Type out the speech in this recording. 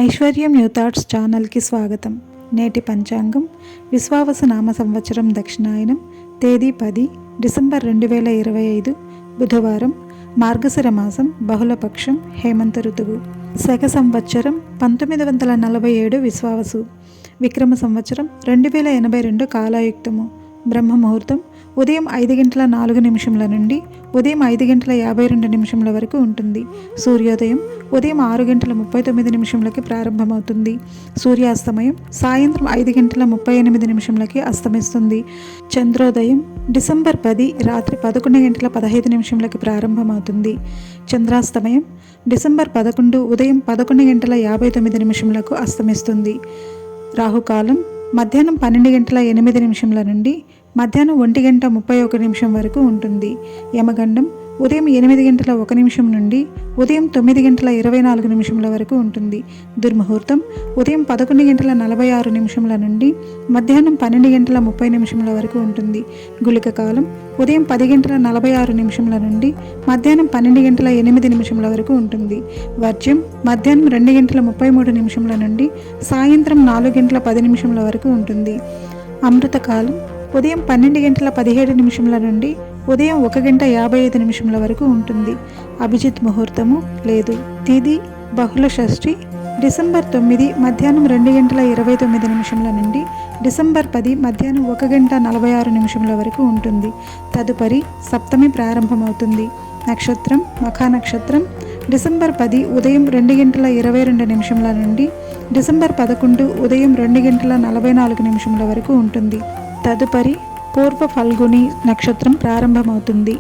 ఐశ్వర్యం new thoughts ఛానల్కి స్వాగతం. నేటి పంచాంగం విశ్వావసు నామ సంవత్సరం దక్షిణాయనం తేదీ 10 డిసెంబర్ 2025 బుధవారం, మార్గశిర మాసం బహుళపక్షం, హేమంత ఋతువు, శక సంవత్సరం 1947 విశ్వావసు, విక్రమ సంవత్సరం 2082 కాలాయుక్తము, బ్రహ్మ ముహూర్తం ఉదయం 5:04 నుండి ఉదయం 5:52 వరకు ఉంటుంది. సూర్యోదయం ఉదయం 6:39 ప్రారంభమవుతుంది. సూర్యాస్తమయం సాయంత్రం 5:38 అస్తమిస్తుంది. చంద్రోదయం డిసెంబర్ 10 రాత్రి 11:15 ప్రారంభమవుతుంది. చంద్రాస్తమయం డిసెంబర్ 11 ఉదయం 11:59 అస్తమిస్తుంది. రాహుకాలం మధ్యాహ్నం 12:08 నుండి మధ్యాహ్నం 1:31 వరకు ఉంటుంది. యమగండం ఉదయం 8:01 నుండి ఉదయం 9:24 వరకు ఉంటుంది. దుర్ముహూర్తం ఉదయం 11:46 నుండి మధ్యాహ్నం 12:30 వరకు ఉంటుంది. గుళిక కాలం ఉదయం 10:46 నుండి మధ్యాహ్నం 12:08 వరకు ఉంటుంది. వర్జ్యం మధ్యాహ్నం 2:33 నుండి సాయంత్రం 4:10 వరకు ఉంటుంది. అమృతకాలం ఉదయం 12:17 నుండి ఉదయం 1:55 వరకు ఉంటుంది. అభిజిత్ ముహూర్తము లేదు. తిథి బహుళ షష్ఠి డిసెంబర్ 9 మధ్యాహ్నం 2:29 నుండి డిసెంబర్ 10 మధ్యాహ్నం 1:46 వరకు ఉంటుంది. తదుపరి సప్తమి ప్రారంభమవుతుంది. నక్షత్రం మఖా నక్షత్రం డిసెంబర్ 10 ఉదయం 2:22 నుండి డిసెంబర్ 11 ఉదయం 2:44 వరకు ఉంటుంది. తదుపరి పూర్వ ఫల్గుని నక్షత్రం ప్రారంభమవుతుంది.